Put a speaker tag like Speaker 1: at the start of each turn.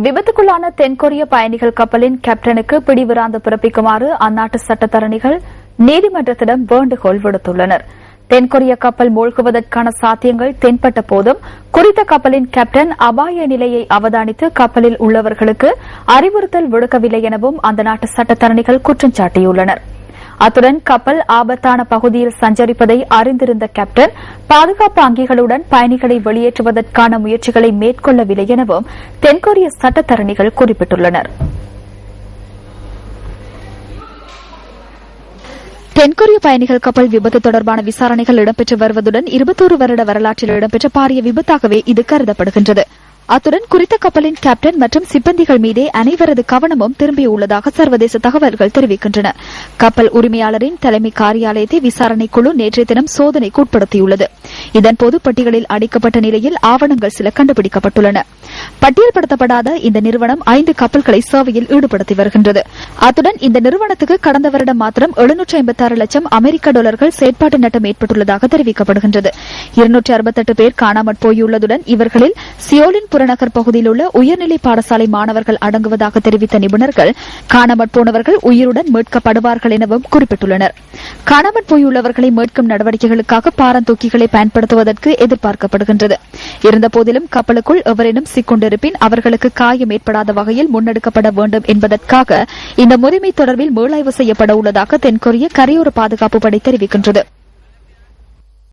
Speaker 1: விபத்துக்குள்ளான தென்கொரிய பயணிகள் கப்பலின் கேப்டனுக்கு பிடிவிராந்து பிறப்பிக்குமாறு அந்நாட்டு சட்டத்தரணிகள் நீதிமன்றத்திடம் வேண்டுகோள் விடுத்துள்ளனர். தென்கொரிய கப்பல் மூழ்குவதற்கான சாத்தியங்கள் தென்பட்ட போதும் குறித்த கப்பலின் கேப்டன் அபாய நிலையை அவதானித்து கப்பலில் உள்ளவர்களுக்கு அறிவுறுத்தல் விடுக்கவில்லை எனவும் அந்த நாட்டு சட்டத்தரணிகள் குற்றம் சாட்டியுள்ளனர். அத்துடன் கப்பல் ஆபத்தான பகுதியில் சஞ்சரிப்பதை அறிந்திருந்த கேப்டன் பாதுகாப்பு அங்கிகளுடன் பயணிகளை வெளியேற்றுவதற்கான முயற்சிகளை மேற்கொள்ளவில்லை எனவும் தென்கொரிய சட்டத்தரணிகள் குறிப்பிட்டுள்ளனர். தென்கொரிய பயணிகள் கப்பல் விபத்து தொடர்பான விசாரணைகள் இடம்பெற்று வருவதுடன் 21 வருட வரலாற்றில் இடம்பெற்ற பாரிய விபத்தாகவே இது கருதப்படுகின்றது. அத்துடன் குறித்த கப்பலின் கேப்டன் மற்றும் சிப்பந்திகள் மீதே அனைவரது கவனமும் திரும்பியுள்ளதாக சர்வதேச தகவல்கள் தெரிவிக்கின்றன. கப்பல் உரிமையாளரின் தலைமை காரியாலயத்தை விசாரணை குழு நேற்றைய தினம் சோதனைக்கு உட்படுத்தியுள்ளது. இதன்போது பட்டியலில் அடிக்கப்பட்ட நிலையில் ஆவணங்கள் சில கண்டுபிடிக்கப்பட்டுள்ளன. பட்டியல்படுத்தப்படாத இந்த நிறுவனம் 5 கப்பல்களை சேவையில் ஈடுபடுத்தி வருகின்றது. அத்துடன் இந்த நிறுவனத்துக்கு கடந்த வருடம் மாத்திரம் 756 லட்சம் அமெரிக்க டாலர்கள் செயற்பாட்டு நட்டம் ஏற்பட்டுள்ளதாக தெரிவிக்கப்படுகின்றது. 268 பேர் காணாமற் போயுள்ளதுடன் இவர்களில் சியோலின் புறநகர் பகுதியில் உள்ள உயர்நிலை பாடசாலை மாணவர்கள் அடங்குவதாக தெரிவித்த நிபுணர்கள் காணாமற் போனவர்கள் உயிருடன் மீட்கப்படுவார்கள் எனவும் குறிப்பிட்டுள்ளனர். காணாமற் போயுள்ளவர்களை மீட்கும் நடவடிக்கைகளுக்காக பாரந்தூக்கிகளை பயன்படுத்துவதற்கு எதிர்பார்க்கப்படுகின்றது. இருந்தபோதிலும் கப்பலுக்குள் எவரேனும் சிக்கொண்டிருப்பின் அவர்களுக்கு காயம் ஏற்படாத வகையில் முன்னெடுக்கப்பட வேண்டும் என்பதற்காக இந்த முறைமை தொடர்பில் மீளாய்வு செய்யப்பட உள்ளதாக தென்கொரிய கரையோர பாதுகாப்பு படை தெரிவிக்கின்றது.